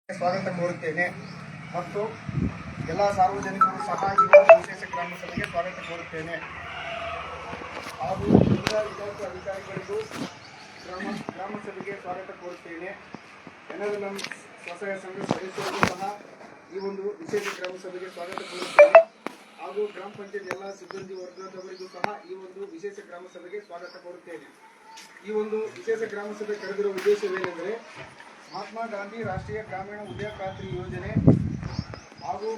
ಸ್ವಾಗತ ಕೋರುತ್ತೇನೆ ಮತ್ತು ಎಲ್ಲ ಸಾರ್ವಜನಿಕರು ಸಹ ಈ ಒಂದು ವಿಶೇಷ ಗ್ರಾಮ ಸಭೆಗೆ ಸ್ವಾಗತ ಕೋರುತ್ತೇನೆ ಹಾಗೂ ಎಲ್ಲ ಇಲಾಖೆ ಅಧಿಕಾರಿಗಳಿಗೂ ಗ್ರಾಮ ಸಭೆಗೆ ಸ್ವಾಗತ ಕೋರುತ್ತೇನೆ. ಎನ್ಎಲ್ಎಂ ಸ್ವಸಹಾಯ ಸಂಘ ಸದಸ್ಯರಿಗೂ ಸಹ ಈ ಒಂದು ವಿಶೇಷ ಗ್ರಾಮ ಸಭೆಗೆ ಸ್ವಾಗತ ಕೋರುತ್ತೇನೆ ಹಾಗೂ ಗ್ರಾಮ ಪಂಚಾಯತ್ ಎಲ್ಲ ಸಿಬ್ಬಂದಿ ವರ್ಗದವರಿಗೂ ಸಹ ಈ ಒಂದು ವಿಶೇಷ ಗ್ರಾಮ ಸಭೆಗೆ ಸ್ವಾಗತ ಕೋರುತ್ತೇನೆ. ಈ ಒಂದು ವಿಶೇಷ ಗ್ರಾಮ ಸಭೆ ಕರೆದಿರುವ ಉದ್ದೇಶವೇನೆಂದರೆ ಮಹಾತ್ಮ ಗಾಂಧಿ ರಾಷ್ಟ್ರೀಯ ಗ್ರಾಮೀಣ ಉದ್ಯೋಗ ಖಾತ್ರಿ ಯೋಜನೆ ಹಾಗೂ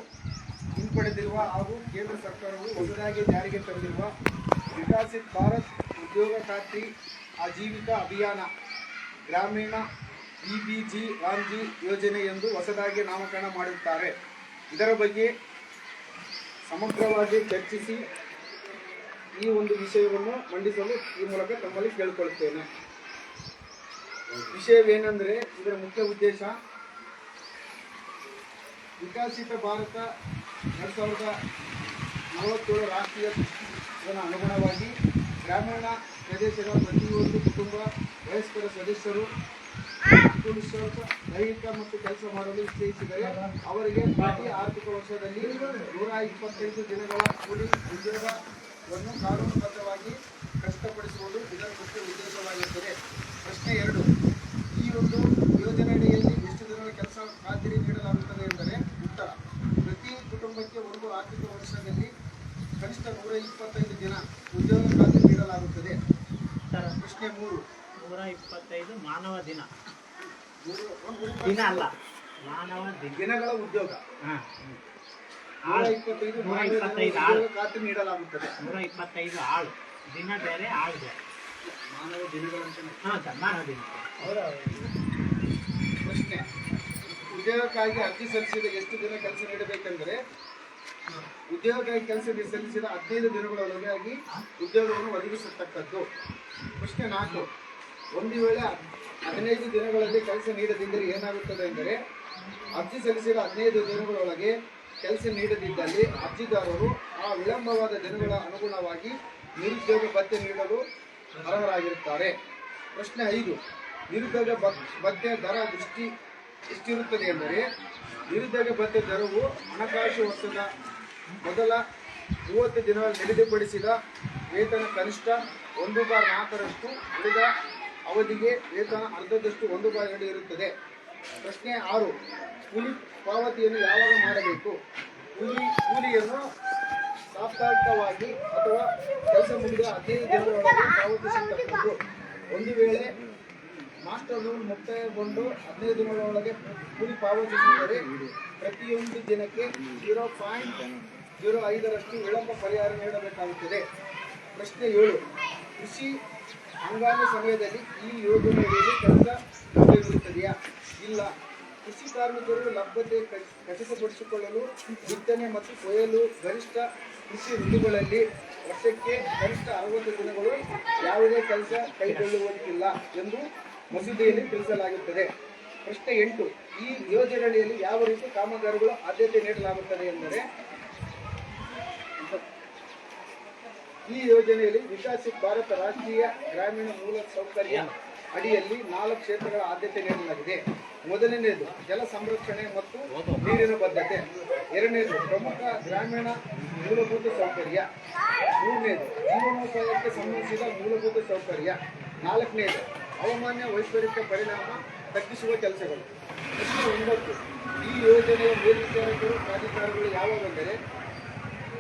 ಹಿಂಪಡೆದಿರುವ ಹಾಗೂ ಕೇಂದ್ರ ಸರ್ಕಾರವು ಹೊಸದಾಗಿ ಜಾರಿಗೆ ತಂದಿರುವ ವಿಕಸಿತ್ ಭಾರತ್ ಉದ್ಯೋಗ ಖಾತ್ರಿ ಆಜೀವಿಕಾ ಅಭಿಯಾನ ಗ್ರಾಮೀಣ ವಿಬಿಜಿ ರಾಮ್ಜಿ ಯೋಜನೆ ಎಂದು ಹೊಸದಾಗಿ ನಾಮಕರಣ ಮಾಡಿರುತ್ತಾರೆ. ಇದರ ಬಗ್ಗೆ ಸಮಗ್ರವಾಗಿ ಚರ್ಚಿಸಿ ಈ ಒಂದು ವಿಷಯವನ್ನು ಮಂಡಿಸಲು ಈ ಮೂಲಕ ತಮ್ಮಲ್ಲಿ ಕೇಳಿಕೊಳ್ಳುತ್ತೇನೆ. ವಿಷಯವೇನೆಂದರೆ ಇದರ ಮುಖ್ಯ ಉದ್ದೇಶ ವಿಕಸಿತ ಭಾರತ 2047 ರಾಷ್ಟ್ರೀಯ ದೃಷ್ಟಿಕೋನ ಅನುಗುಣವಾಗಿ ಗ್ರಾಮೀಣ ಪ್ರದೇಶದ ಪ್ರತಿಯೊಂದು ಕುಟುಂಬ ವಯಸ್ಕರ ಸದಸ್ಯರು ದೈಹಿಕ ಮತ್ತು ಕೆಲಸ ಮಾಡಲು ಇಚ್ಛಿಸಿದರೆ ಅವರಿಗೆ ಪ್ರತಿ ಆರ್ಥಿಕ ವರ್ಷದಲ್ಲಿ 125 ದಿನಗಳ ಕೂಲಿ ಉದ್ಯೋಗವನ್ನು ಕಾನೂನುಬದ್ಧವಾಗಿ ಖಚಿತಪಡಿಸುವುದು ಇದರ ಮುಖ್ಯ ಉದ್ದೇಶವಾಗಿರುತ್ತದೆ. ಪ್ರಶ್ನೆ 2, ಈ ಒಂದು ಯೋಜನೆಯಡಿಯಲ್ಲಿ ಎಷ್ಟು ದಿನಗಳ ಕೆಲಸ ಖಾತ್ರಿ ನೀಡಲಾಗುತ್ತದೆ ಎಂದರೆ ಉತ್ತರ, ಪ್ರತಿ ಕುಟುಂಬಕ್ಕೆ ಒಂದು ಆರ್ಥಿಕ ವರ್ಷದಲ್ಲಿ ಕನಿಷ್ಠ 125 ದಿನ ಉದ್ಯೋಗ ಖಾತ್ರಿ ನೀಡಲಾಗುತ್ತದೆ. ಪ್ರಶ್ನೆ 3, 125 ಮಾನವ ದಿನ ಅಲ್ಲ, ಮಾನವ ದಿನಗಳ ಉದ್ಯೋಗ 125 ಉದ್ಯೋಗ ಖಾತ್ರಿ ನೀಡಲಾಗುತ್ತದೆ. 125 ಆಳು ದಿನ ಬೇರೆ ಆಳು ಬೇರೆ, ಮಾನವ ದಿನಗಳಂತೆ. ಮಾನವ ದಿನ. ಪ್ರಶ್ನೆ, ಉದ್ಯೋಗಕ್ಕಾಗಿ ಅರ್ಜಿ ಸಲ್ಲಿಸಿದ ಎಷ್ಟು ದಿನ ಕೆಲಸ ನೀಡಬೇಕೆಂದರೆ ಉದ್ಯೋಗಕ್ಕಾಗಿ ಕೆಲಸ ಸಲ್ಲಿಸಿದ 15 ದಿನಗಳೊಳಗಾಗಿ ಉದ್ಯೋಗವನ್ನು ಒದಗಿಸತಕ್ಕದ್ದು. ಪ್ರಶ್ನೆ 4, ಒಂದು ವೇಳೆ 15 ದಿನಗಳಲ್ಲಿ ಕೆಲಸ ನೀಡದಿದ್ದರೆ ಏನಾಗುತ್ತದೆ ಎಂದರೆ ಅರ್ಜಿ ಸಲ್ಲಿಸಿದ 15 ದಿನಗಳೊಳಗೆ ಕೆಲಸ ನೀಡದಿದ್ದಲ್ಲಿ ಅರ್ಜಿದಾರರು ಆ ವಿಳಂಬವಾದ ದಿನಗಳ ಅನುಗುಣವಾಗಿ ನಿರುದ್ಯೋಗ ಭತ್ಯೆ ನೀಡಲು ಅರ್ಹರಾಗಿರುತ್ತಾರೆ. ಪ್ರಶ್ನೆ 5, ನಿರುದ್ಯೋಗ ಭತ್ಯೆ ದರ ಎಷ್ಟಿರುತ್ತದೆ ಎಂದರೆ ನಿರುದ್ಯೋಗ ಭತ್ಯೆ ದರವು ಹಣಕಾಸು ವರ್ಷದ ಮೊದಲ 30 ದಿನಗಳ ನಿಗದಿಪಡಿಸಿದ ವೇತನ ಕನಿಷ್ಠ 1/4ರಷ್ಟು, ಉಳಿದ ಅವಧಿಗೆ ವೇತನ ಅರ್ಧದಷ್ಟು 1/2 ಇರುತ್ತದೆ. ಪ್ರಶ್ನೆ 6, ಕೂಲಿ ಪಾವತಿಯನ್ನು ಯಾವಾಗ ಮಾಡಬೇಕು? ಕೂಲಿಯನ್ನು ಸಾಪ್ತಾಹಿಕವಾಗಿ ಅಥವಾ ಕೆಲಸ ಮುಗಿದ 15 ದಿನಗಳೊಳಗೆ ಪಾವತಿಸತಕ್ಕದ್ದು. ಒಂದು ವೇಳೆ ಮಾಸ್ಟರ್ ರೂಲ್ ಮುಕ್ತಾಯಗೊಂಡು 15 ದಿನಗಳೊಳಗೆ ಕೂಲಿ ಪಾವತಿಸಿದರೆ ಪ್ರತಿಯೊಂದು ದಿನಕ್ಕೆ 0.05ರಷ್ಟು ವಿಳಂಬ ಪರಿಹಾರ ನೀಡಬೇಕಾಗುತ್ತದೆ. ಪ್ರಶ್ನೆ 7, ಕೃಷಿ ಹಂಗಾಮಿ ಸಮಯದಲ್ಲಿ ಈ ಯೋಜನೆಯಲ್ಲಿ ಕೆಲಸ ಲಭ್ಯವಿರುತ್ತದೆಯಾ? ಇಲ್ಲ. ಕೃಷಿ ಕಾರ್ಮಿಕರು ಲಭ್ಯತೆ ಖಚಿತಪಡಿಸಿಕೊಳ್ಳಲು ಬಿತ್ತನೆ ಮತ್ತು ಕೊಯ್ಲು ಗರಿಷ್ಠ ಕೃಷಿ ಋತುಗಳಲ್ಲಿ ವರ್ಷಕ್ಕೆ ಕನಿಷ್ಠ 60 ದಿನಗಳು ಯಾವುದೇ ಕೆಲಸ ಕೈಗೊಳ್ಳುವಂತಿಲ್ಲ ಎಂದು ಮಸೂದೆಯಲ್ಲಿ ತಿಳಿಸಲಾಗುತ್ತದೆ. ಪ್ರಶ್ನೆ 8, ಈ ಯೋಜನೆಯಲ್ಲಿ ಯಾವ ರೀತಿ ಕಾಮಗಾರಿಗಳು ಆದ್ಯತೆ ನೀಡಲಾಗುತ್ತದೆ ಎಂದರೆ ಈ ಯೋಜನೆಯಲ್ಲಿ ವಿಕಸಿತ್ ಭಾರತ ರಾಷ್ಟ್ರೀಯ ಗ್ರಾಮೀಣ ಮೂಲ ಸೌಕರ್ಯ ಅಡಿಯಲ್ಲಿ 4 ಕ್ಷೇತ್ರಗಳ ಆದ್ಯತೆ ನೀಡಲಾಗಿದೆ. ಮೊದಲನೆಯದು ಜಲ ಸಂರಕ್ಷಣೆ ಮತ್ತು ನೀರಿನ ಬದ್ಧತೆ, ಎರಡನೇದು ಪ್ರಮುಖ ಗ್ರಾಮೀಣ ಮೂಲಭೂತ ಸೌಕರ್ಯ, ಮೂರನೇದು ಜೀವನೋಪಾಯಕ್ಕೆ ಸಂಬಂಧಿಸಿದ ಮೂಲಭೂತ ಸೌಕರ್ಯ, ನಾಲ್ಕನೇದು ಹವಾಮಾನ ವೈಪರೀತ್ಯ ಪರಿಣಾಮ ತಗ್ಗಿಸುವ ಕೆಲಸಗಳು. ಪ್ರಶ್ನೆ 9, ಈ ಯೋಜನೆಯ ಮೇಲ್ವಿಚಾರಕರು ಪ್ರಾಧಿಕಾರಗಳು ಯಾವುವೆಂದರೆ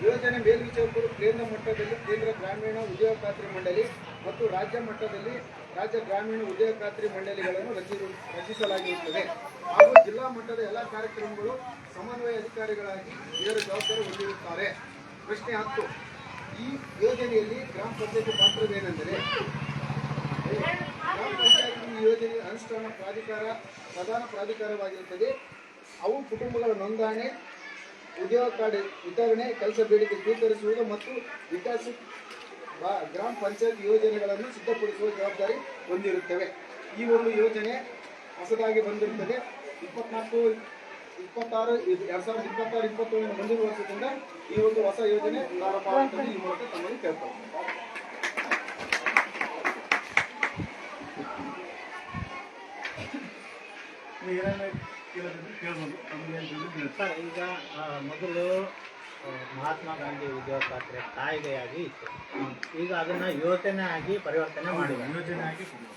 ಯೋಜನೆ ಮೇಲ್ವಿಚಾರಕರು ಕೇಂದ್ರ ಮಟ್ಟದಲ್ಲಿ ಕೇಂದ್ರ ಗ್ರಾಮೀಣ ಉದ್ಯೋಗ ಖಾತ್ರಿ ಮಂಡಳಿ ಮತ್ತು ರಾಜ್ಯ ಮಟ್ಟದಲ್ಲಿ ರಾಜ್ಯ ಗ್ರಾಮೀಣ ಉದ್ಯೋಗ ಖಾತ್ರಿ ಮಂಡಳಿಗಳನ್ನು ರಚಿಸಲಾಗಿರುತ್ತದೆ ಹಾಗೂ ಜಿಲ್ಲಾ ಮಟ್ಟದ ಎಲ್ಲ ಕಾರ್ಯಕ್ರಮಗಳು ಸಮನ್ವಯ ಅಧಿಕಾರಿಗಳಾಗಿ ಇದರ ಜವಾಬ್ದಾರಿ ಹೊಂದಿರುತ್ತಾರೆ. ಪ್ರಶ್ನೆ 10, ಈ ಯೋಜನೆಯಲ್ಲಿ ಗ್ರಾಮ ಪಂಚಾಯತಿ ಪಾತ್ರವೇನೆಂದರೆ ಗ್ರಾಮ ಪಂಚಾಯತ್ ಈ ಯೋಜನೆಯ ಅನುಷ್ಠಾನ ಪ್ರಧಾನ ಪ್ರಾಧಿಕಾರವಾಗಿರುತ್ತದೆ. ಅವು ಕುಟುಂಬಗಳ ನೋಂದಣಿ, ಉದ್ಯೋಗ ಕಾರ್ಡ್ ವಿತರಣೆ, ಕೆಲಸ ಬೇಡಿಕೆ ಸ್ವೀಕರಿಸುವುದು ಮತ್ತು ವಿಕಸಿತ ಗ್ರಾಮ ಪಂಚಾಯತ್ ಯೋಜನೆಗಳನ್ನು ಸಿದ್ಧಪಡಿಸುವ ಜವಾಬ್ದಾರಿ ಹೊಂದಿರುತ್ತವೆ. ಈ ಒಂದು ಯೋಜನೆ ಹೊಸದಾಗಿ ಬಂದಿರುತ್ತದೆ. 2026-2027 ಮುಂದಿನ ವರ್ಷದಿಂದ ಈ ಒಂದು ಹೊಸ ಯೋಜನೆ ಪ್ರಾರಂಭ ಆಗುತ್ತದೆ. ಈ ಮೂಲಕ ತಮ್ಮಲ್ಲಿ ಕೇಳ್ತಾರೆ. ಕೇಳೋದಿದ್ರೆ ಕೇಳ್ಬೋದು. ನಮ್ಗೆ ಏನು ತಿಳಿದಿದೆ ಸರ್ ಈಗ ಮೊದಲು ಮಹಾತ್ಮ ಗಾಂಧಿ ಉದ್ಯೋಗ ಖಾತ್ರಿ ಕಾಯ್ದೆಯಾಗಿ ಇತ್ತು. ಈಗ ಅದನ್ನ ಯೋಜನೆ ಆಗಿ ಪರಿವರ್ತನೆ ಮಾಡಿದ್ದಾರೆ. ಯೋಜನೆ ಆಗಿ ಕೊಡ್ಬೋದು.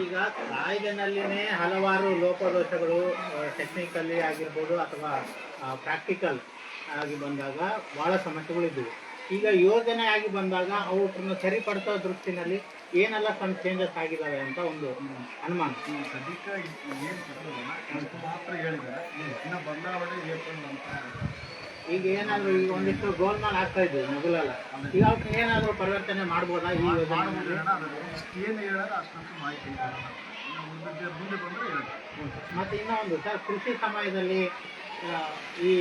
ಈಗ ಕಾಯ್ದೆನಲ್ಲಿನೇ ಹಲವಾರು ಲೋಪದೋಷಗಳು ಟೆಕ್ನಿಕಲಿ ಆಗಿರ್ಬೋದು ಅಥವಾ ಪ್ರಾಕ್ಟಿಕಲ್ ಆಗಿ ಬಂದಾಗ ಭಾಳ ಸಮಸ್ಯೆಗಳಿದ್ದವು. ಈಗ ಯೋಜನೆ ಆಗಿ ಬಂದಾಗ ಅವುಗಳನ್ನು ಸರಿಪಡಿಸೋ ದೃಷ್ಟಿನಲ್ಲಿ ಏನೆಲ್ಲ ಸಣ್ಣ ಚೇಂಜಸ್ ಆಗಿದ್ದಾವೆ ಅಂತ ಒಂದು ಅನುಮಾನ. ಸದ್ಯಕ್ಕೆ ಏನು ಕೊಡೋದಿಲ್ಲ, ಅಷ್ಟು ಮಾತ್ರ ಹೇಳಿದ್ದಾರೆ. ಇನ್ನು ಬದಲಾವಣೆ ಏರ್ಪಡಿಲ್ಲ ಅಂತ. ಈಗ ಏನಾದರೂ ಈಗ ಒಂದಿಷ್ಟು ಗೋಲ್ಮಾಲ್ ಆಗ್ತಾ ಇದ್ವಿ ಮೊದಲೆಲ್ಲ, ಈಗ ಅವಕ್ಕೆ ಏನಾದರೂ ಪರಿವರ್ತನೆ ಮಾಡ್ಬೋದಾ ಈ ಯೋಜನೆ? ಮಾಡ್ಬೋದು ಅಣ್ಣ. ಇಷ್ಟು ಏನು ಹೇಳೋದು ಅಷ್ಟೊಂದು ಮಾಹಿತಿ ಇಲ್ಲ. ಇನ್ನು ಮುಂದೆ ಬಂದರೆ ಹೇಳೋದು. ಮತ್ತು ಇನ್ನೊಂದು ಸರ್, ಕೃಷಿ ಸಮಯದಲ್ಲಿ ಈ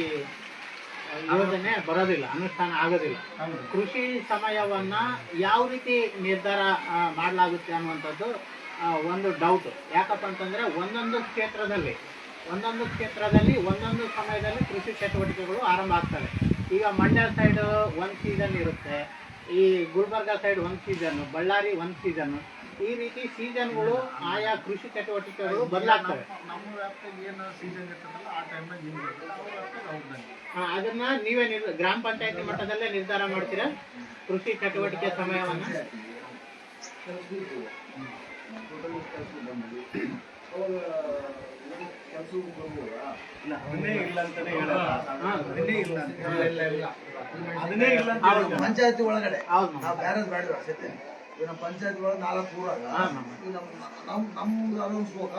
ಯೋಜನೆ ಬರೋದಿಲ್ಲ, ಅನುಷ್ಠಾನ ಆಗೋದಿಲ್ಲ. ಕೃಷಿ ಸಮಯವನ್ನ ಯಾವ ರೀತಿ ನಿರ್ಧಾರ ಮಾಡಲಾಗುತ್ತೆ ಅನ್ನುವಂಥದ್ದು ಒಂದು ಡೌಟ್. ಯಾಕಪ್ಪ ಅಂತಂದ್ರೆ ಒಂದೊಂದು ಕ್ಷೇತ್ರದಲ್ಲಿ ಒಂದೊಂದು ಸಮಯದಲ್ಲಿ ಕೃಷಿ ಚಟುವಟಿಕೆಗಳು ಆರಂಭ ಆಗ್ತವೆ. ಈಗ ಮಂಡ್ಯ ಸೈಡ್ ಒಂದು ಸೀಸನ್ ಇರುತ್ತೆ, ಈ ಗುಲ್ಬರ್ಗ ಸೈಡ್ ಒಂದು ಸೀಸನ್, ಬಳ್ಳಾರಿ ಒಂದು ಸೀಸನ್, ಈ ರೀತಿ ಸೀಸನ್ಗಳು ಆಯಾ ಕೃಷಿ ಚಟುವಟಿಕೆಗಳು ಬದಲಾಗ್ತವೆ. ನಮ್ಮ ವ್ಯಾಪ್ತಿಗೆ ಏನು ಸೀಸನ್ ಇರ್ತದಲ್ಲ ಆ ಟೈಮ್ನಾಗ ಏನು ಬರ್ತದೆ ಅವ್ರ ವ್ಯಾಪ್ತಿಗೆ ಅವ್ರದ್ದಂಗೆ. ಅದನ್ನ ನೀವೇ ಗ್ರಾಮ ಪಂಚಾಯತಿ ಮಟ್ಟದಲ್ಲೇ ನಿರ್ಧಾರ ಮಾಡ್ತೀರಾ ಕೃಷಿ ಚಟುವಟಿಕೆ ಸಮಯವನ್ನ? ಅದನ್ನೇ ಇಲ್ಲ ಅಂತಾನೆ ಹೇಳೋದು. ಅದನ್ನೇ ಇಲ್ಲ ಅಂತ ಅದನ್ನೇ ಇಲ್ಲ ಅಂತ ಹೇಳೋದು. ಪಂಚಾಯತಿ ಒಳಗಡೆ ಹೌದು ನಾವು ಬೇರೆ ಬೇಡ ಸತ್ಯ. ಈಗ ನಮ್ಮ ಪಂಚಾಯತ್ ಒಳಗೆ 4 ಊರಾಗ ನಮ್ದು ಅನುಭವಿಸ್ಬೇಕ.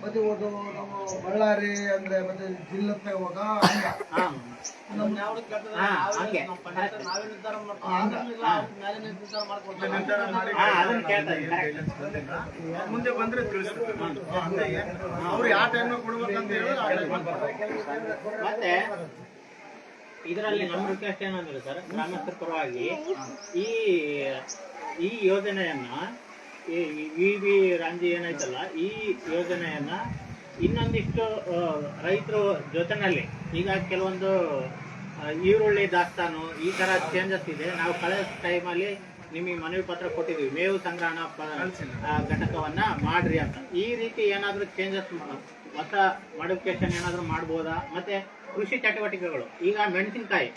ಮತ್ತೆ ಇವತ್ತು ನಮ್ಮ ಬಳ್ಳಾರಿ ಅಂದ್ರೆ ಮತ್ತೆ ಜಿಲ್ಲತ್ತೆ ಹೋಗ ಮುಂದೆ ಬಂದ್ರೆ ತಿಳಿಸ್ತಾರೆ ಅವ್ರು ಯಾವ ಟೈಮ್ ಕೊಡ್ಬೇಕಂತ ಹೇಳಿ. ಮತ್ತೆ ಇದರಲ್ಲಿ ನಮ್ಮ ರಿಕ್ವೆಸ್ಟ್ ಏನಂದ್ರೆ ಸರ್, ಗ್ರಾಮಸ್ಥರ ಪರವಾಗಿ ಈ ಯೋಜನೆಯನ್ನ ವಿ ರಾಂಜಿ ಏನೈತಲ್ಲ, ಈ ಯೋಜನೆಯನ್ನ ಇನ್ನೊಂದಿಷ್ಟು ರೈತರ ಜೊತೆನಲ್ಲಿ ಈಗ ಕೆಲವೊಂದು ಈರುಳ್ಳಿ ದಾಸ್ತಾನು ಈ ತರ ಚೇಂಜಸ್ ಇದೆ. ನಾವು ಕಳೆದ ಟೈಮಲ್ಲಿ ನಿಮಗೆ ಮನವಿ ಪತ್ರ ಕೊಟ್ಟಿದ್ವಿ, ಮೇವು ಸಂಗ್ರಹಣಾ ಘಟಕವನ್ನ ಮಾಡ್ರಿ ಅಂತ. ಈ ರೀತಿ ಏನಾದರೂ ಚೇಂಜಸ್ ಹೊಸ ಮಾಡಿಫಿಕೇಶನ್ ಏನಾದರೂ ಮಾಡ್ಬೋದಾ? ಮತ್ತೆ ಕೃಷಿ ಚಟುವಟಿಕೆಗಳು, ಈಗ ಮೆಣಸಿನಕಾಯಿ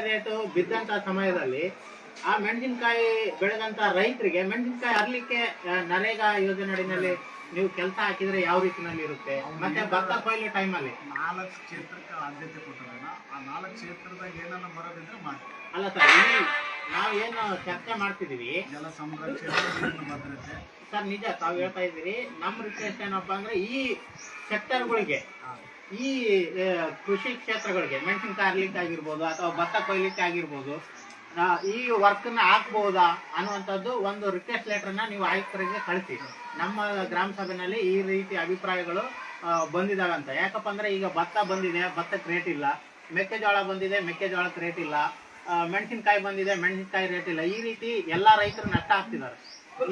ರೇಟು ಬಿದ್ದಂತ ಸಮಯದಲ್ಲಿ ಆ ಮೆಣಸಿನಕಾಯಿ ಬೆಳೆದಂತ ರೈತರಿಗೆ ಮೆಣಸಿನಕಾಯಿ ಹರ್ಲಿಕ್ಕೆ ನರೇಗಾ ಯೋಜನೆ ಅಡಿನಲ್ಲಿ ನೀವು ಕೆಲಸ ಹಾಕಿದ್ರೆ ಯಾವ ರೀತಿನಲ್ಲಿ ಇರುತ್ತೆ? ಮತ್ತೆ ಭತ್ತ ಕೊಯ್ಲು ಟೈಮಲ್ಲಿ 4 ಕ್ಷೇತ್ರಕ್ಕೆ ಆದ್ಯತೆ ಕೊಟ್ಟರೋಣ. ಆ 4 ಕ್ಷೇತ್ರದಾಗ ಏನನ್ನ ಬರೋದಿದ್ರೆ ಮಾಡಿ. ಅಲ್ಲ ಸರ್, ನಾವೇನು ಚರ್ಚೆ ಮಾಡ್ತಿದೀವಿ ಜಲ ಸಂರಕ್ಷಣೆ, ನೀರಿನ ಭದ್ರತೆ ಸರ್, ನಿಜ ತಾವು ಹೇಳ್ತಾ ಇದ್ದೀರಿ. ನಮ್ಮ ರಿಕ್ವೆಸ್ಟ್ ಏನಪ್ಪಾ ಅಂದ್ರೆ ಈ ಸೆಕ್ಟರ್ಗಳಿಗೆ, ಈ ಕೃಷಿ ಕ್ಷೇತ್ರಗಳಿಗೆ ಮೆಣಸಿನಕಾಯಿ ಹರ್ಲಿಕ್ಕೆ ಆಗಿರ್ಬೋದು ಅಥವಾ ಭತ್ತ ಕೊಯ್ಲಿಕ್ಕೆ ಆಗಿರ್ಬೋದು, ಈ ವರ್ಕ್ನ ಹಾಕ್ಬಹುದಾ ಅನ್ನುವಂಥದ್ದು ಒಂದು ರಿಕ್ವೆಸ್ಟ್ ಲೆಟರ್ನ ನೀವು ಆಯುಕ್ತರಿಗೆ ಕಳಿಸಿ. ನಮ್ಮ ಗ್ರಾಮ ಸಭೆಯಲ್ಲಿ ಈ ರೀತಿ ಅಭಿಪ್ರಾಯಗಳು ಬಂದಿದ್ದಾವೆ ಅಂತ. ಯಾಕಪ್ಪ ಅಂದ್ರೆ ಈಗ ಭತ್ತ ಬಂದಿದೆ, ಭತ್ತಕ್ಕೆ ರೇಟ್ ಇಲ್ಲ, ಮೆಕ್ಕೆಜೋಳ ಬಂದಿದೆ, ಮೆಕ್ಕೆಜೋಳಕ್ಕೆ ರೇಟ್ ಇಲ್ಲ, ಮೆಣಸಿನಕಾಯಿ ಬಂದಿದೆ, ಮೆಣಸಿನಕಾಯಿ ರೇಟ್ ಇಲ್ಲ. ಈ ರೀತಿ ಎಲ್ಲಾ ರೈತರು ನಷ್ಟ ಆಗ್ತಿದ್ದಾರೆ.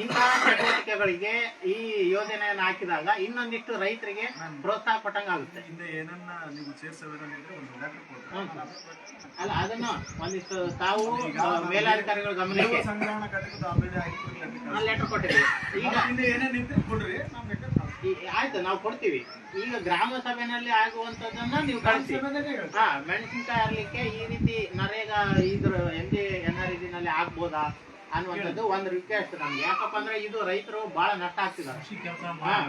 ಇಂತಹ ಚಟುವಟಿಕೆಗಳಿಗೆ ಈ ಯೋಜನೆಯನ್ನು ಹಾಕಿದಾಗ ಇನ್ನೊಂದಿಷ್ಟು ರೈತರಿಗೆ ಪ್ರೋತ್ಸಾಹ ಕೊಟ್ಟಂಗಾಗುತ್ತೆ. ಹಿಂದೆ ಏನನ್ನ ನೀವು ಸೇರಿಸೋದಿದ್ರೆ ಒಂದು ಲೆಟರ್ ಕೊಡ್ತಾರೆ. ಅಲ್ಲ, ಅದನ್ನು ಒಂದಿಷ್ಟು ತಾವು ಮೇಲಾಧಿಕಾರಿಗಳ ಗಮನಕ್ಕೆ ಸಂಗ್ರಹಣಾ ಘಟಕದ ಆಲ್ರೆಡಿ ಆಗಿ ಲೆಟರ್ ಕೊಟ್ಟಿದ್ದೀವಿ. ಈಗ ಏನೇನಿದ್ರೆ ಕೊಡ್ರಿ, ಆಯ್ತು, ನಾವು ಕೊಡ್ತೀವಿ. ಈಗ ಗ್ರಾಮ ಸಭೆಯಲ್ಲಿ ಆಗುವಂತದನ್ನ ನೀವು ಕಳಿಸಿ. ಮೆಣಸಿನಕಾಯಿ ಹರ್ಲಿಕ್ಕೆ ಈ ರೀತಿ ನರೇಗಾ ಇದ್ರ NREG ನಲ್ಲಿ ಆಗ್ಬೋದಾ ಅನ್ನುವಂಥದ್ದು ಒಂದು ರಿಕ್ವೆಸ್ಟ್ ನಮ್ಗೆ. ಯಾಕಪ್ಪ ಅಂದ್ರೆ ಇದು ರೈತರು ಬಹಳ ನಷ್ಟ ಆಗ್ತಿದ್ದಾರೆ.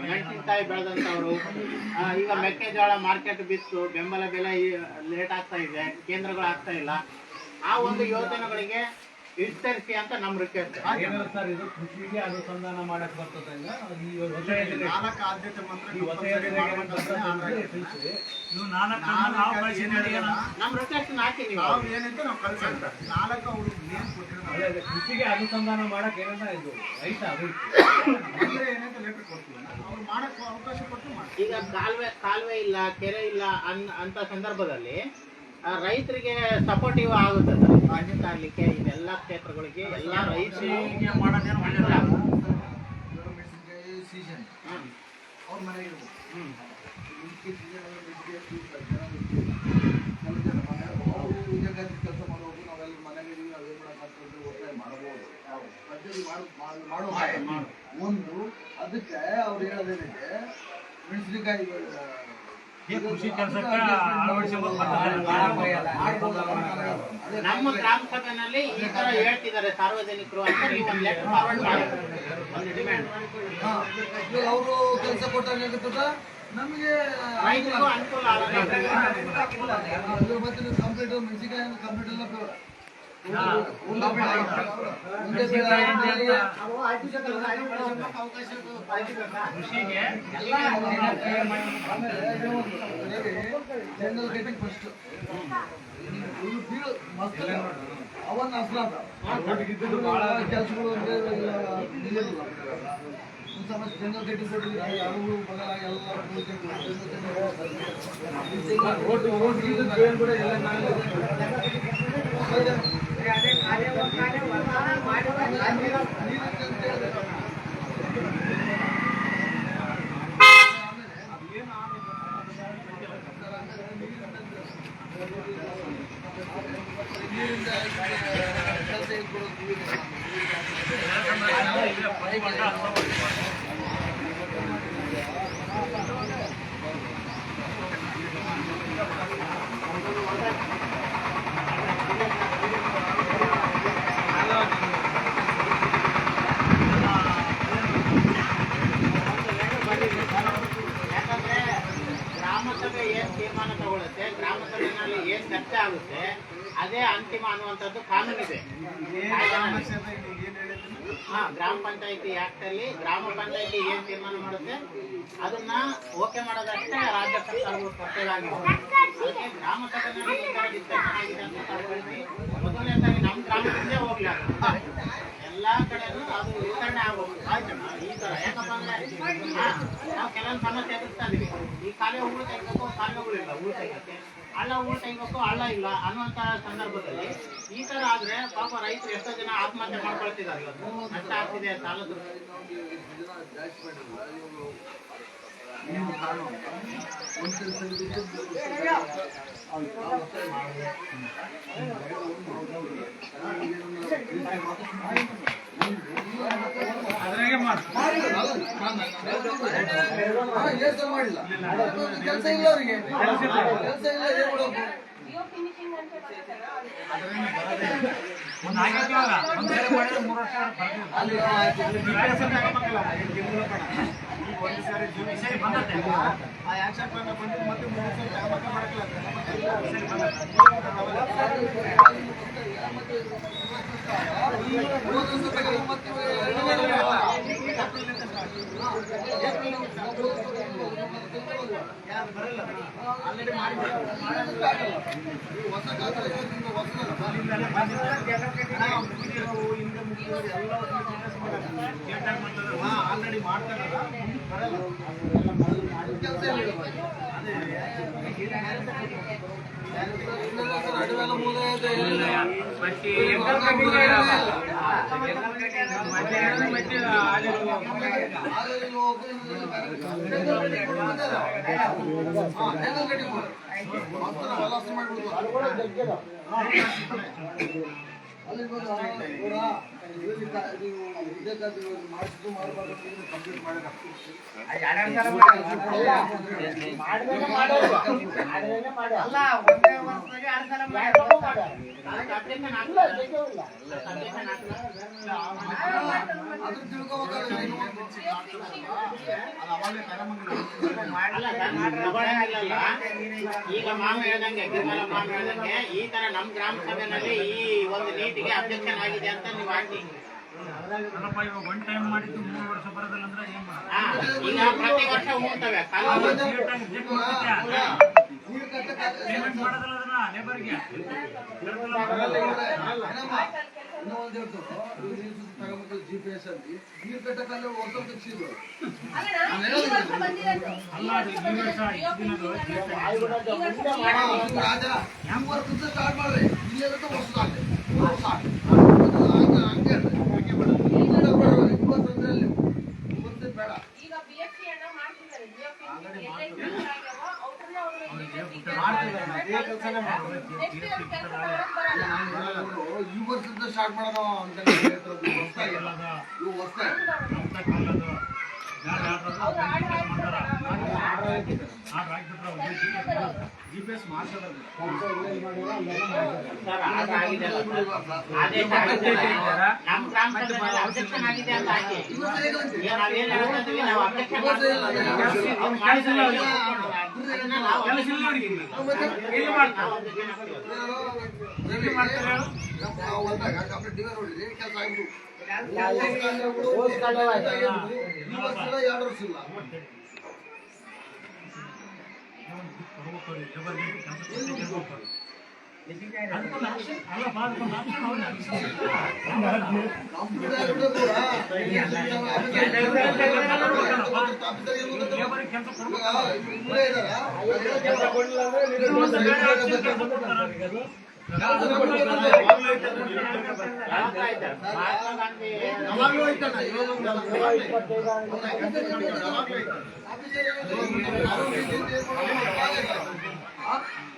ಮೆಣಸಿನಕಾಯಿ ಬೆಳೆದಂತವ್ರು ಈಗ ಮೆಕ್ಕೆಜೋಳ ಮಾರ್ಕೆಟ್ ಬಿತ್ತು, ಬೆಂಬಲ ಬೆಲೆ ಲೇಟ್ ಆಗ್ತಾ ಇದೆ, ಕೇಂದ್ರಗಳು ಆಗ್ತಾ ಇಲ್ಲ. ಆ ಒಂದು ಯೋಜನೆಗಳಿಗೆ ವಿಸ್ತರಿಸಿ ಅಂತ ನಮ್ಮ ರಿಕ್ವೆಸ್ಟ್. ಸರ್, ಇದು ಕೃಷಿಗೆ ಅನುಸಂಧಾನ ಮಾಡಕ್ ಬರ್ತದೆ. ನಾಲ್ಕು ಆದ್ಯತೆ ನಮ್ಮ ರಿಕ್ವೆಸ್ಟ್ ಹಾಕಿ ನೀವು ಏನಂತ ನಾವು ಕಳ್ಸೋಣ. 4 ಅವರು ಏನ್ ಕೊಟ್ಟಿರೋದು ಕೃಷಿಗೆ ಅನುಸಂಧಾನ ಮಾಡಕ್ ಏನಂತ ಇದು ರೈತ ಏನಂತ ಲೆಟರ್ ಕೊಡ್ತೀವಿ, ಅವ್ರು ಮಾಡಕ್ ಅವಕಾಶ ಕೊಟ್ಟು ಮಾಡಿ. ಈಗ ಕಾಲುವೆ ಇಲ್ಲ, ಕೆರೆ ಇಲ್ಲ ಅಂತ ಸಂದರ್ಭದಲ್ಲಿ ರೈತರಿಗೆ ಸಪೋರ್ಟಿವ್ ಆಗುತ್ತೆ ಸರ್. ಮೆಣಸಿನಕಾಯಿ ಇದೆಲ್ಲ ಕ್ಷೇತ್ರಗಳಿಗೆ ಎಲ್ಲ ರೈತರಿಗೆ ಮಾಡೋದೇನು ಒಳ್ಳೆಯಲ್ಲ. ಸೀಸನ್ ಅವ್ರ ಮನೆಗೆ ಇರ್ಬೋದು. ಕೆಲಸ ಮಾಡೋದು ನಾವೆಲ್ಲ ಮನೆಗೆ ನಾವೇನು ಒತ್ತಾಯ ಮಾಡಬಹುದು, ಪದ್ಧತಿ ಮಾಡೋ ಒಂದು. ಅದಕ್ಕೆ ಅವ್ರು ಹೇಳೋದೇನಿದೆ, ಮೆಣಸಿನಕಾಯಿ ಈ ಕೃಷಿ ಕೆಲಸಕ್ಕೆ ಅಳವಡಿಸಿಕೊಂಡು ನಮ್ಮ ಗ್ರಾಮ ಸಭೆನಲ್ಲಿ ಈ ತರ ಹೇಳ್ತಿದ್ದಾರೆ ಸಾರ್ವಜನಿಕರು ಅಂತ ನೀವು ಒಂದು ಲೆಟರ್ ಫಾರ್ವರ್ಡ್ ಮಾಡಿ ಒಂದು ಡಿಮ್ಯಾಂಡ್ ಅವರು ಕೆಲಸ ಕೊಟ್ಟಾಗ ಏನಾಗುತ್ತದ ನಮಗೆ ರೈತರಿಗೂ ಅನುಕೂಲ ಆಗುತ್ತೆ. ಮತ್ತೆ ಕಂಪ್ಲೀಟ್ ಮೆಣಸಿನಕಾಯಿ ಕಂಪ್ಲೀಟ್ ಎಲ್ಲ ಕೃಷಿಗೆ ಜನರಲ್ ಗೆಟಿಂಗ್ ಫಸ್ಟ್ ಅವನ್ನ ಅಸ್ಲಾದ ಕೆಲಸಗಳು ಅಂದ್ರೆ ನಿಲ್ಲೋದಿಲ್ಲ ಸಮಸ್ಯೆ ಜನರಲ್ ಗೆಟಿಂಗ್ ಕೊಟ್ಟಿಲ್ಲ ಯಾರು ಬಗಲ ಎಲ್ಲ ರೋಡ್ ಕೂಡ ಎಲ್ಲ ಯಾಕಂದ್ರೆ ಗ್ರಾಮ ಸಭೆ ಏನ್ ತೀರ್ಮಾನ ತಗೊಳುತ್ತೆ, ಗ್ರಾಮ ಸಭೆಯಲ್ಲಿ ಏನ್ ಚರ್ಚೆ ಆಗುತ್ತೆ ಅದೇ ಅಂತಿಮ ಅನ್ನುವಂಥದ್ದು ಕಾನೂನಿದೆ. ಗ್ರಾಮ ಪಂಚಾಯತಿ ಆಕ್ಟ್ ಅಲ್ಲಿ ಗ್ರಾಮ ಪಂಚಾಯತಿ ಏನ್ ತೀರ್ಮಾನ ಮಾಡುತ್ತೆ ಅದನ್ನ ಓಕೆ ಮಾಡೋದಷ್ಟೇ ರಾಜ್ಯ ಸರ್ಕಾರಗಳು ಕರ್ತವ್ಯ ಆಗಿದೆ. ಅದಕ್ಕೆ ಗ್ರಾಮ ಸಭೆಯಲ್ಲಿ ಈ ತರ ಡಿಸ್ಕಷನ್ ಆಗಿದೆ ಅಂತ ತಗೊಳ್ಳಿ. ಮೊದಲನೇದಾಗಿ ನಮ್ಮ ಗ್ರಾಮದಿಂದೇ ಹೋಗ್ಲಿ ಎಲ್ಲಾ ಕಡೆನೂ ಅದು ವಿತರಣೆ ಆಗೋದು ಆಯ್ತಣ್ಣ. ಈ ತರ ಯಾಕಪ್ಪ ಅಂದ್ರೆ ನಾವು ಕೆಲವೊಂದು ಸಮಸ್ಯೆ ಎದುರಿಸ್ತಾ ಇದೀವಿ. ಈ ಕಾಲೇ ಹೂಳು ತೆಗಿಬೇಕು, ಕಾಲುಗಳಿಲ್ಲ ಹೂಳು ತೆಗಿಯಕ್ಕೆ, ಹಳ್ಳ ಹೂಳು ತೆಗಿಬೇಕು, ಹಳ್ಳ ಇಲ್ಲ ಅನ್ನುವಂತ ಸಂದರ್ಭದಲ್ಲಿ ಈ ತರ ಆದ್ರೆ ಪಾಪ ರೈತರು ಎಷ್ಟೋ ಜನ ಆತ್ಮಹತ್ಯೆ ಮಾಡ್ಕೊಳ್ತಿದ್ದಾರೆ. ಇವತ್ತು ನಷ್ಟ ಆಗ್ತಿದೆ, ಸಾಲದ ಮಾಡಿಲ್ಲ ಕೆಲಸ ಇಲ್ಲ ಅವರಿಗೆ, ಕೆಲಸ ಇಲ್ಲ ಏನ್ ಮಾಡೋದು? ಒಂದು ಸಾರಿ ಆ ಆಕ್ಷನ್ ಪ್ಲಾನ್ ಬಂದು ಮತ್ತೆ 3 ಸಲ ಕಾಮಕ ಆಲ್ರೆಡಿ ಮಾಡಿ ಹೊಸ ಆಲ್ರೆಡಿ ಮಾಡ್ತಾರೆ ಬರಲ್ಲ ಕೆಲಸ ಮಾಡಿಸಿದ್ದು ಮಾಡಬಾರ್ದು ಕಂಪ್ಲೀಟ್ ಈಗ ಮಾಮ ಹೇಳ್ದಂಗೆ ಗಿರಿಮಲ ಮಾಮ ಹೇಳ್ದಂಗೆ ಈ ತರ ನಮ್ ಗ್ರಾಮ ಸಭೆಯಲ್ಲಿ ಈ ಒಂದು ನೀತಿಗೆ ಅಬ್ಜೆಕ್ಷನ್ ಆಗಿದೆ ಅಂತ ನೀವು ಹಾಕಿ. ಒನ್ ಟೈಮ್ ಮಾಡಿದ್ದು 3 ವರ್ಷ ಬರೋದಿಲ್ಲ ಅಂದ್ರೆ ಏನ್ ಈಗ ಪ್ರತಿ ವರ್ಷ ಹೋಗ್ತವೆ ಪೇಮೆಂಟ್ ಮಾಡೋದಿಲ್ಲ ಅದನ್ನ ಲೇಬರ್ಗೆ GPS ಅಲ್ಲಿ ನೀರು ಕಟ್ಟಕ್ಕಲ್ಲ ವರ್ಷ ತೆಗ್ಸಿದ್ರು ರಾಜ ಹೆಂಗ್ ವರ್ಕ್ ಸ್ಟಾರ್ಟ್ ಮಾಡ್ರಿ ಇಲ್ಲಿ ಹೊಸ ಬೇಡ ಈ ವರ್ಷದಿಂದ ಸ್ಟಾರ್ಟ್ ಮಾಡೋಣ ಅಂತ ಹೊಸ್ತಾಗಿ GPS ಮಾಡ್ಸೋದು ಸರ್ ಅದಾಗಿದೆ ಅಲ್ಲ ಸರ್? ಆದೇಶ ಆಗಿದೆ ಅಲ್ಲ? ನಮ್ಮ ಗ್ರಾಮ ಪಂಚಾಯತ್ ಅಬ್ಜೆಕ್ಷನ್ ಆಗಿದೆ ಅಂತ ಹಾಕಿ ಈಗ ನಾವೇನ್ ಹೇಳ್ತಾ ಇದೀವಿ, ನಾವು ಅಬ್ಜೆಕ್ಷನ್ ಮಾಡ್ತೀವಿ ಕೆಲಸ ಇಲ್ಲ ಅವ್ರಿಗೆ ಇಲ್ಲಿ. ಎಲ್ಲಿ ಮಾಡ್ತಾರೆ? ಎಲ್ಲಿ ಮಾಡ್ತಾರೆ ಹೇಳು?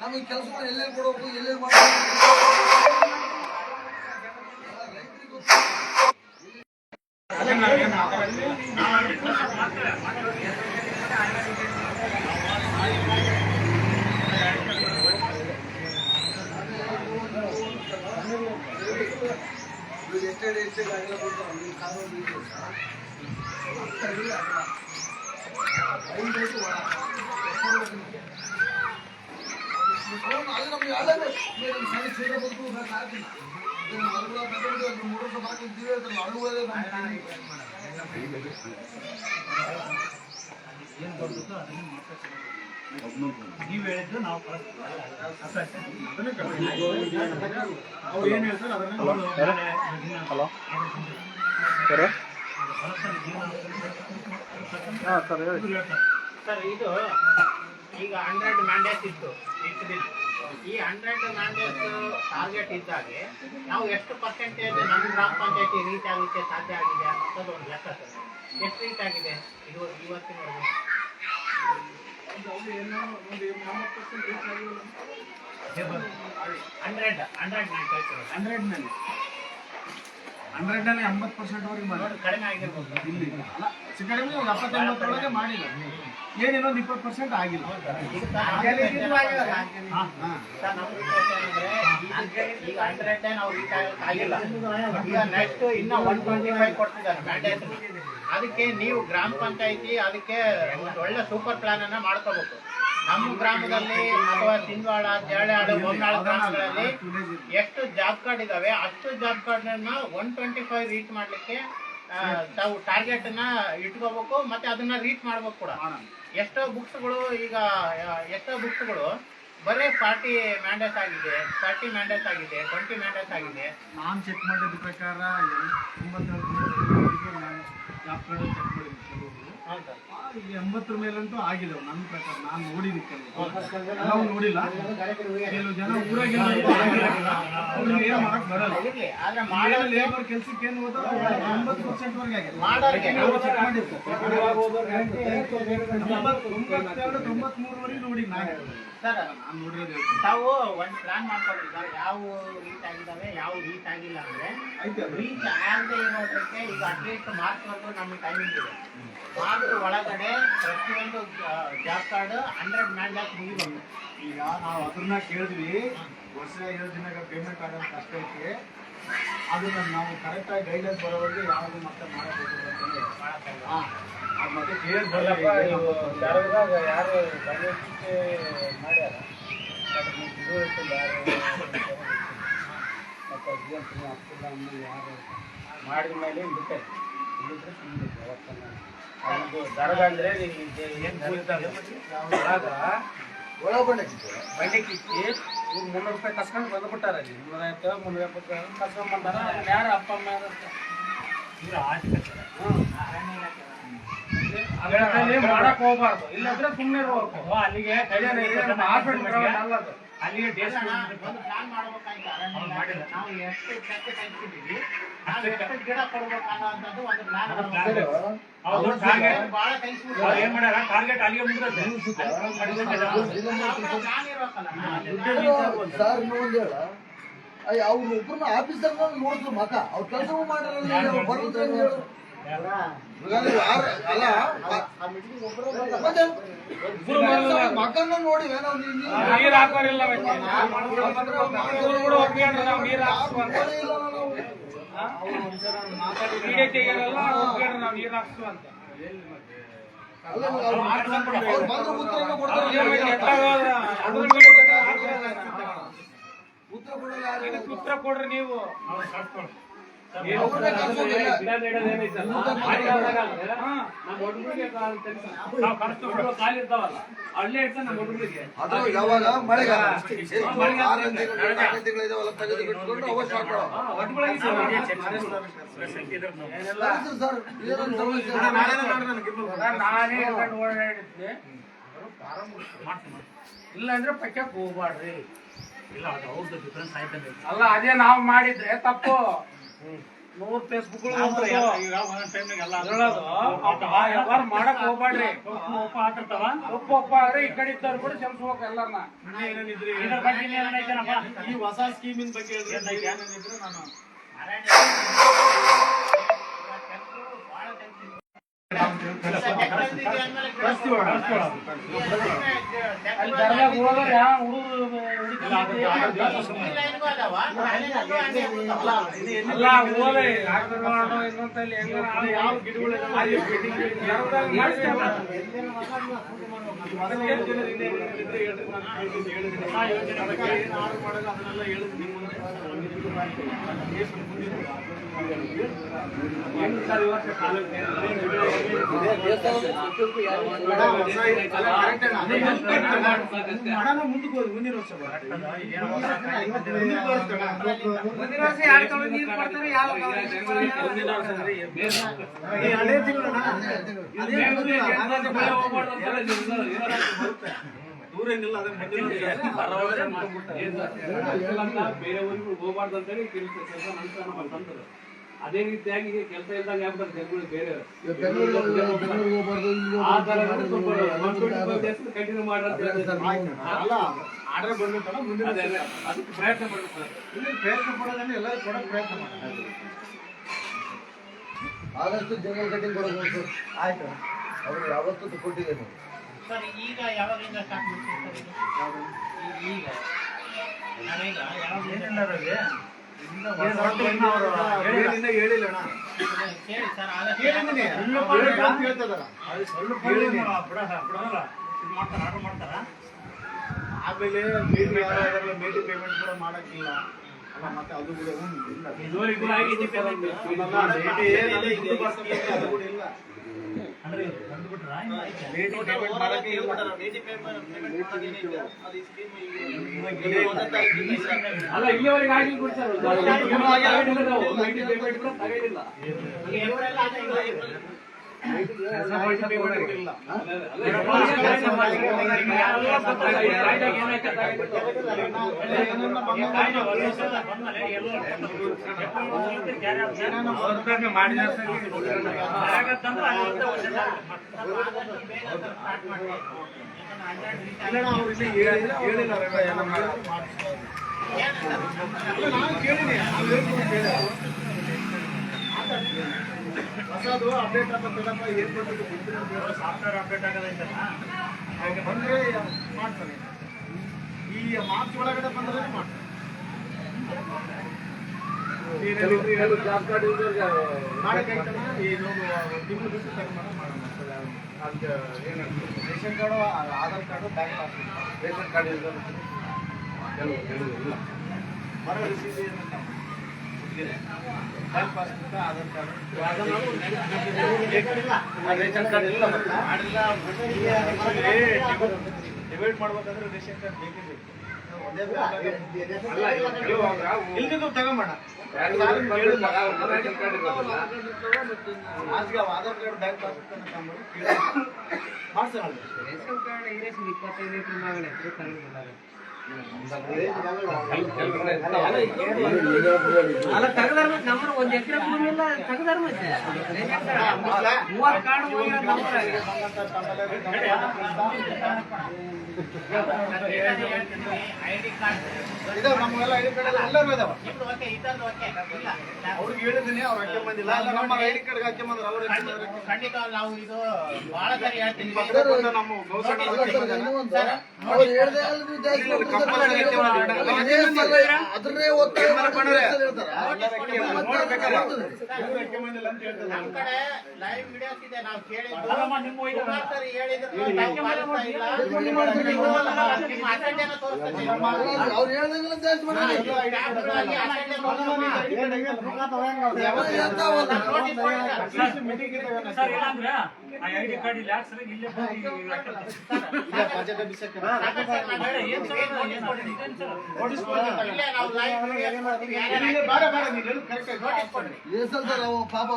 ನಮಗೆ ಕೆಲಸ ಎಲ್ಲೆಲ್ಲಿ ಕೊಡಬೇಕು ಎಲ್ಲೆಲ್ಲಿ ಮಾಡಬೇಕು ನೀವು ಹೇಳಿದ್ದು ನಾವು ಅವ್ರು ಏನ್ ಹೇಳ್ತಾರೆ ಅದನ್ನ ಸರ್ ಇದು ಈಗ 100 ಮ್ಯಾಂಡೇಟ್ ಇತ್ತು ಇಷ್ಟು ದಿನ. ಈ 100 ಮ್ಯಾಂಡೇಟ್ ಟಾರ್ಗೆಟ್ ಇದ್ದಾಗೆ ನಾವು ಎಷ್ಟು ಪರ್ಸೆಂಟೇಜ್ ನಮ್ಮ ಗ್ರಾಮ ಪಂಚಾಯತಿ ರೀಚ್ ಆಗಲಿಕ್ಕೆ ಸಾಧ್ಯ ಆಗಿದೆ ಅನ್ನೋದು ಒಂದು ಲೆಕ್ಕ ಸರ್. ಎಷ್ಟು ರೀಚ್ ಆಗಿದೆ ಇದು ಇವತ್ತಿನವರೆಗೆ? 100ನಲ್ಲಿ 80% ಮಾಡಿ ಕಡಿಮೆ ಆಗಿರ್ಬೋದು. ಇಲ್ಲಿ ಅಲ್ಲ ಸಿಕ್ಕಡಿಮೆ 70-80 ಮಾಡಿಲ್ಲ. ಏನೇನೋ 20% ಆಗಿಲ್ಲ. ಈಗ ಈಗ 100 ನಾವು ರೀಚ್ ಆಗಿಲ್ಲ. ಈಗ ನೆಕ್ಸ್ಟ್ ಇನ್ನ 125 ಕೊಡ್ತಿದ್ದಾರೆ ಮ್ಯಾಂಡೇಟ್. ಅದಕ್ಕೆ ನೀವು ಗ್ರಾಮ ಪಂಚಾಯತಿ ಅದಕ್ಕೆ ಒಂದು ಒಳ್ಳೆ ಸೂಪರ್ ಪ್ಲಾನ್ ಅನ್ನ ಮಾಡ್ಕೋಬೇಕು. ನಮ್ಮ ಗ್ರಾಮದಲ್ಲಿ ಅಥವಾ ಸಿಂಧವಾಡ, ಜರಳಾಡು, ಬೊಮ್ಮನಾಳ ಗ್ರಾಮಗಳಲ್ಲಿ ಎಷ್ಟು ಜಾಬ್ ಕಾರ್ಡ್ ಇದಾವೆ ಅಷ್ಟು ಜಾಬ್ ಕಾರ್ಡ್ ಅನ್ನ 125 ರೀಚ್ ಮಾಡ್ಲಿಕ್ಕೆ ತಾವು ಟಾರ್ಗೆಟ್ ಅನ್ನ ಇಟ್ಕೋಬೇಕು. ಮತ್ತೆ ಅದನ್ನ ರೀಚ್ ಮಾಡ್ಬೇಕು ಕೂಡ. ಎಷ್ಟೋ ಬುಕ್ಸ್ಗಳು ಈಗ ಎಷ್ಟೋ ಬುಕ್ಸ್ಗಳು ಬರೀ 40 ಮ್ಯಾಂಡೇಟ್ ಆಗಿದೆ, 30 ಮ್ಯಾಂಡೇಟ್ ಆಗಿದೆ, 20 ಮ್ಯಾಂಡೇಟ್ ಆಗಿದೆ. ನಾನು ಚೆಕ್ ಮಾಡಿದ ಪ್ರಕಾರ 97 ಜಾಬ್ ಕಾರ್ಡ್ ಚೆಕ್ ಮಾಡಿದ್ದೀನಿ ಕೆಲವರು. ಈಗ 80 ಮೇಲಂತೂ ಆಗಿಲ್ಲ ನನ್ನ ಪ್ರಕಾರ. ನಾನು ನೋಡಿದ್ದೀನಿ ಕೆಲವು ನೋಡಿಲ್ಲ. ಕೆಲವು ಜನ ಊರಾಗಿಲ್ಲ ಅವ್ರಿಗೆ ಏನು ಮಾಡಕ್ ಬರಲ್ಲ. ಇರ್ಲಿ, ಆದ್ರೆ ಮಾಡೋರಿಗೆ ಲೇಬರ್ ಕೆಲ್ಸಕ್ಕೆ ಏನು ಹೋದ 80% ವರೆಗೆ ಆಗಿದೆ. ಮಾಡೋರಿಗೆ ನಾವು ಚೆಕ್ ಮಾಡಿದ್ದು 92-93 ನೋಡಿ ನಾನು ಸರ್ ನೋಡಿರೋದು. ತಾವು ಒಂದು ಪ್ಲಾನ್ ಮಾಡ್ಕೊಳ್ಳಿ ಸರ್. ಯಾವ ರೀಚ್ ಆಗಿದ್ದಾವೆ, ಯಾವ ರೀಚ್ ಆಗಿಲ್ಲ ಅಂದ್ರೆ ರೀಚ್ ಆಗದೆ ಇರೋದಕ್ಕೆ ಈಗ ಅಟ್ಲೀಸ್ಟ್ ಮಾರ್ಚ್ವರೆಗೂ ನಮಗೆ ಟೈಮಿಂಗ್ ಇದೆ. ಮಾರ್ಚ್ ಒಳಗಡೆ ಪ್ರತಿಯೊಂದು ಜಾಬ್ ಕಾರ್ಡ್ 100 ಮ್ಯಾಂಡೇಟ್ ಮುಗಿಬೇಕು. ಈಗ ನಾವು ಅದನ್ನ ಕೇಳಿದ್ವಿ. ವರ್ಷ 7 ದಿನಕ್ಕೆ ಪೇಮೆಂಟ್ ಆಗೋದು ಕಷ್ಟ ಐತಿ. ಅದನ್ನ ನಾವು ಕರೆಕ್ಟಾಗಿ ಗೈಡೆನ್ಸ್ ಬರೋವರೆಗೆ ಯಾವುದು ಮತ್ತೆ ಮಾಡಬೇಕು ಮತ್ತೆ ಕೇಳಿ ಯಾರು ಮಾಡ್ಯಾರ ಮಾಡಿದ ಮೇಲೆ ಇರುತ್ತೆ. ಇಲ್ಲಿದ್ರೆ ಸುಮ್ಮನೆ ಅದು ದರಗ ಅಂದ್ರೆ ಬಂಡೆ ಕಿಚ್ಚಿ ಇವ್ರು 300 ರೂಪಾಯಿ ಕಸ್ಕೊಂಡು ಬಂದ್ಬಿಟ್ಟಾರ. ಅಲ್ಲಿ 350 370 ಕಸ್ಕೊಂಡ್ ಬಂದಾರ. ಯಾರು ಅಪ್ಪ ಅಮ್ಮ ಮಾಡಕ್ ಹೋಗ್ಬಾರ್ದು. ಇಲ್ಲಾಂದ್ರೆ ಸುಮ್ಮನೆ ಇರ್ಬೇಕು. ಅಲ್ಲಿಗೆ ಅಲ್ಲಿಗೆ ಒಂದು ಪ್ಲಾನ್ ಮಾಡ್ಬೇಕಾಯ್ತು. ನಾವು ಎಷ್ಟು ಚೆಕ್ ತೆಗ್ಸಿದ್ದೀವಿ, ನಾವು ಎಷ್ಟು ಗಿಡ ಕೊಡ್ಬೇಕು ಅನ್ನೋಂಥದ್ದು ಒಂದು ಪ್ಲಾನ್ ಬಹಳ ತೆಗಿಸ್ಬಿಟ್ಟು ಏನ್ ಮಾಡ್ಯಾರ ಟಾರ್ಗೆಟ್ ಅಲ್ಲಿಗೆ ಮುಂದೆ ಪ್ಲಾನ್ ಇರೋಕಲ್ಲ. ಸರ್ ಇನ್ನೊಂದು ಹೇಳ ಅವ್ರು ಒಬ್ಬರನ್ನ ಆಫೀಸರ್ ನೋಡಿದ್ರು ಮಗ ಅವ್ರ ಕೆಲಸ ಮಾಡ್ಯಾರ ಬರೋದು ಹೇಳು ಅಲ್ಲ ಮಗನ ನೋಡಿ ನೀರ್ ಹಾಕೋರಿಲ್ಲ ನೀರ್ ಹಾಕ್ಸುವಂತ ವಿಡಿಯೋ ತೆಗಿಯೋರೆಲ್ಲ ಒಪ್ಕೊಂಡ್ರೆ ನಾವು ನೀರ್ ಹಾಕ್ಸುವಂತ ಉತ್ತರ ಕೊಡ್ರಿ ನೀವು. ಅಲ್ಲೇ ಇರ್ತಾನೆ ನಮ್ಮ ಹುಡುಗರಿಗೆ ಯಾವಾಗ ಮಳೆಗಾಲ ತೆಗೆದುಬಿಟ್ಕೊಂಡು ನಾನೇ ಓಡಾಡಿದ್ದೆ ಇಲ್ಲ ಅಂದ್ರೆ ಪಕ್ಕಕ್ಕೆ ಹೋಗ್ಬಾಡ್ರಿ. ಅಲ್ಲ ಅದೇ ನಾವು ಮಾಡಿದ್ರೆ ತಪ್ಪು. 100 ಫೇಸ್ಬುಕ್ ವ್ಯವಹಾರ ಮಾಡಕ್ ಹೋಗ್ಬಾಡ್ರಿ. ಒಪ್ಪ ಆದ್ರೆ ಈ ಕಡೆ ಇದ್ದವ್ರು ಕೂಡ ಚಲಿಸ್ಬೇಕು ಎಲ್ಲರನ್ನ. ಈ ಹೊಸ ಸ್ಕೀಮಿನ ಬಗ್ಗೆ ಏನಿದ್ರೆ ನಾನು ಅಲ್ಲಿ ದರ್ಗಾಗ್ ಹೋದ್ರೆ ಅಲ್ಲ ಹೋದ್ರೆ ಇನ್ನೊಂದಲ್ಲಿ ಯಾವ ಗಿಡಗಳು ಮುಂದಿನ ವರ್ಷ ದೂರೇನಿಲ್ಲ ಬೇರೆ ಊರಿಗೆ ಹೋಗ್ಬಾರ್ದು ಅಂತೇಳಿ ಕೆಲಸ ಅಂತಂದ್ರೆ ಅದೇ ರೀತಿಯಾಗಿ ಕೆಲಸ ಇದ್ದಾಗ ಯಾವ್ದು ಜನಗಳು ಬೇರೆ ಆ ತರ ಕಂಟಿನ್ಯೂ ಮಾಡ್ರಿ ಆರ್ಡರ್ ಬಂದ್ಬಿಟ್ಟಲ್ಲ ಮುಂದಿನ ಅದಕ್ಕೆ ಪ್ರಯತ್ನ ಮಾಡ್ಬೇಕು. ಇಲ್ಲಿ ಪ್ರಯತ್ನ ಪಡೋದನ್ನ ಎಲ್ಲರೂ ಕೊಡೋಕೆ ಪ್ರಯತ್ನ ಮಾಡಿ. ಆದಷ್ಟು ಜಂಗಲ್ ಕಟಿಂಗ್ ಕೊಡೋದು ಆಯ್ತು. ಅವ್ರು ಯಾವತ್ತೂ ಕೊಟ್ಟಿದ್ದೇನೆ ಸರ್. ಈಗ ಯಾವಾಗಿಂದ ಸ್ಟಾರ್ಟ್ ಮಾಡ್ತೀವಿ ಈಗ ಹೇಳಿಲ್ಲ ಹೇಳಿ ಸರ್. ಆರ್ಡರ್ ಮಾಡ್ತಾರ. ಆಮೇಲೆ ಮೇಟಿ ಪೇಮೆಂಟ್ ಕೂಡ ಮಾಡಕ್ಕಿಲ್ಲ ಅಲ್ಲ. ಮತ್ತೆ ಅದು ಕೂಡ ಅಲ್ಲ ಇಲ್ಲಿವರೆಗೆ ಆಗಿ ಹೊಸದು ಅಪ್ಡೇಟ್ ಆಗತ್ತದಪ್ಪ. ಏನ್ ಬರ್ತದೆ ಸಾಫ್ಟ್ವೇರ್ ಅಪ್ಡೇಟ್ ಆಗೋದೈತಲ್ಲ, ಬಂದ್ರೆ ಮಾಡ್ತಾರೆ. ಈ ಮಾರ್ಚ್ ಒಳಗಡೆ ಬಂದ್ರೆ ಮಾಡ್ತಾರೆ. ಮಾಡಕ್ಕಾಯ್ತಲ್ಲ ಇನ್ನೊಂದು ತಿಂಗಳು ಬಿಟ್ಟು ಮಾಡೋಣ. ಅದಕ್ಕೆ ಏನಂತ ration card, Aadhaar card, bank passbook. Ration card ಇಲ್ಲ, ಬರೋ ರಿಸೀಟ್ ಏನಂತ bank passbook, Aadhaar card, ration card ಇಲ್ಲ. ಡಿವೈಡ್ ಮಾಡ್ಬೇಕಂದ್ರೆ ರೇಷನ್ ಕಾರ್ಡ್ ಬೇಕೇ ಬೇಕು. ಇಲ್ದಿದ್ದು ತಗೊಂಬೋಣ. ಆಧಾರ್ ಕಾರ್ಡ್, ಬ್ಯಾಂಕ್ ಪಾಸ್ಬುಕ್ ಮಾಡ್ಸೋಣ. ರೇಷನ್ ಕಾರ್ಡ್ 25 ಲೀಟರ್ ಅಲ್ಲ ತಗದಾರ ಮತ್ತೆ ನಮ್ಮ ಒಂದ್ ಎಕರೆ ಭೂಮಿ ಇಲ್ಲ ತಗದಾರ ಮತ್ತೆ 30 ಕಾರ್ಡ್ ಹೋಗಿರೋದು ನಮ್ಮೂರಾಗ. ಇದಾವ ನಮ್ಮೆಲ್ಲ ಐಡಿ ಕಾರ್ಡ್ ಎಲ್ಲರೂ ಇದಾವ. ಇಬ್ರು ಓಕೆ, ಇದೊಂದು ಓಕೆ. ಇಲ್ಲ, ಅವ್ರಿಗೆ ಹೇಳಿದ್ದೀನಿ, ಅವ್ರು ಹಾಕ್ಕೊಂಡ್ ಬಂದಿಲ್ಲ. ಇಲ್ಲ, ನಮ್ಮ ಐಡಿ ಕಾರ್ಡ್ ಹಾಕ್ಕೊಂಡ್ ಬಂದ್ರು, ಅವ್ರು ಖಂಡಿತ ನಾವು ಇದು ಬಹಳ ಸರಿ ಹೇಳ್ತೀನಿ. ನಮ್ಮ ಗೌಸಣ್ಣ ಸರ್, ಅವ್ರು ಹೇಳ್ದೆ ಅಲ್ರಿ ಜಾಸ್ತಿ ಕಂಪಲ್ಸರಿ ಅದ್ರನ್ನೇ ಒತ್ತಾಯ ಮಾಡ್ತಾರೆ. ನಮ್ ಕಡೆ ಲೈವ್ ವಿಡಿಯೋಸ್ ಇದೆ, ನಾವು ಕೇಳಿದ್ದು ಸುಮಾರು ಸರಿ ಹೇಳಿದ್ರು ನಾವು ಪಾಲಿಸ್ತಾ ಇಲ್ಲ. ನಿಮ್ಮ ಅಟೆಂಡ್ ಏನೋ ತೋರಿಸ್ತಾ ಇಲ್ಲ. ಅವ್ರು ಹೇಳ್ದಂಗೆಲ್ಲ ಜಾಸ್ತಿ ಮಾಡ್ತಾರೆ. ಸ್ಟಾಫ್ಗಳಾಗಿ attend ತೋರಿಸ್ತಾ ಸರ್ ಏನಂದ್ರೆ ಆ ಐಡಿ ಕಾರ್ಡ್ ಇಲ್ಲಿ ಹಾಕ್ಸ್ರಿ ಇಲ್ಲೇ ಬಂದು ಏನ್ ಸರ್ ಇಲ್ಲೇ ನಾವು ಲೈವ್ ವಿಡಿಯೋಸ್ ಕೊಡ್ತೀವಿ. ಯಾರ್ಯಾರು ಏನ್ ಸರ್ ಅವ ಪಾಪ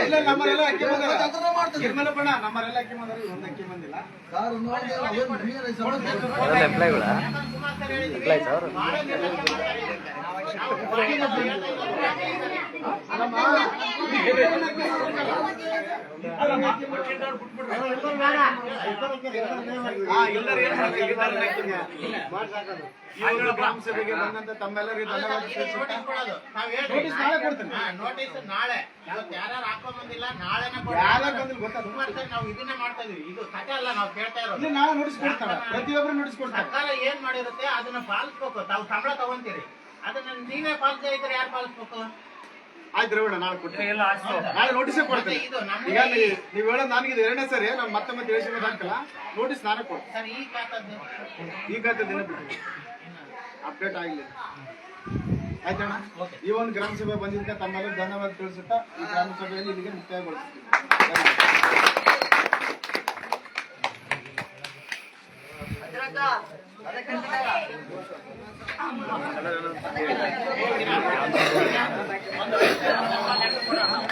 ಇಲ್ಲ, ನಮ್ಮರೆಲ್ಲ ಅಕ್ಕಿ ಬಂದಾರ. ಅದನ್ನ ಮಾಡ್ತಾರೆ. ಗಿರ್ಮಲಪ್ಪಣ್ಣ, ನಮ್ಮರೆಲ್ಲ ಅಕ್ಕಿ ಬಂದಾರ, ಒಂದು ಅಕ್ಕಿ ಬಂದಿಲ್ಲ. ಕಾರು ನೋಡಿದ್ರೆ ಅವೇನ್ ನೀರೇ ಸಮಸ್ಯೆ. ಸುಮಾರು ಸರಿ ಹೇಳಿದ್ದೀವಿ. ಬಹಳ ಜನ ಮಾಡ್ತಾರೆ ಇದಕ್ಕೆ. ಹಾ, ಎಲ್ಲರೂ ಏನ್ ಮಾಡ್ತಾರೆ? ಎಲ್ಲರೂ ಅಕ್ಕಿಗೆ ಇವರು ಗ್ರಾಮ ಸಭೆಗೆ ಬಂದಂತ ತಮ್ಮೆಲ್ಲರಿಗೂ ಧನ್ಯವಾದ ತಿಳಿಸುತ್ತಾ ನೋಟಿಸ್ ನಾಳೆ ಕೊಡ್ತೀನಿ. ನೋಟಿಸ್ ನಾಳೆ. ಇವತ್ತು ಯಾರು ಹಾಕೊಂಡ್ ಬಂದಿಲ್ಲ, ನಾಳೆನೇ ಯಾರು ಬಂದಿಲ್ಲ ಗೊತ್ತಾ? ಸುಮಾರು ಸರಿ ನಾವು ಇದನ್ನ ಮಾಡ್ತಾ ಇದೀವಿ. ಇದು ಕಥೆ ಅಲ್ಲ ನಾವು ಕೇಳ್ತಾ ಇರೋದು. ಇಲ್ಲಿ ನಾವು ನೋಟಿಸ್ ಕೊಡ್ತಾರೆ, ಪ್ರತಿಯೊಬ್ಬರು ನೋಟಿಸ್ ಕೊಡ್ತಾರೆ. ಸರ್ಕಾರ ಏನ್ ಮಾಡಿರುತ್ತೆ ಅದನ್ನ ಪಾಲಿಸ್ಬೇಕು. ತಾವು ಸಂಬಳ ತಗೊಂತೀರಿ, ಅದನ್ನ ನೀವೇ ಪಾಲಿಸದೇ ಇದ್ರೆ ಯಾರು ಪಾಲಿಸ್ಬೇಕು? ಆಯ್ತು ರೇವಣ್ಣ, ನಾಳೆ ಕೊಡ್ತೀನಿ. ಎಲ್ಲ ಆಯ್ತು ನಾಳೆ ನೋಟಿಸೇ ಕೊಡ್ತೀನಿ. ಇದು ನಮ್ಮ ಈಗ ನೀವು ಹೇಳೋದು ನನಗೆ ಇದು ಎರಡನೇ ಸರಿ, ನಾನು ಮತ್ತೆ ತಿಳಿಸಿರೋದು ಹಾಕಲ್ಲ. ನೋಟಿಸ್ ನಾನೇ ಕೊಡ್ತೀನಿ. ಸರ್ ಈ ಖಾತದ್ದು ಈಗ ದಿನ ಬಿಟ್ಟು ಅಪ್ಡೇಟ್ ಆಗಲಿ. ಆಯ್ತಣ್ಣ, ಈ ಒಂದು ಗ್ರಾಮ ಸಭೆ ಬಂದಿದ್ದಕ್ಕೆ ತಮ್ಮೆಲ್ಲ ಧನ್ಯವಾದ ತಿಳಿಸುತ್ತಾ ಈ ಗ್ರಾಮ ಸಭೆಯಲ್ಲಿ ಇಲ್ಲಿಗೆ ಮುಕ್ತಾಯಗೊಳಿಸ್ತೀನಿ.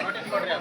ನೋಟಿಸ್ ಕೊಡ್ರಿ.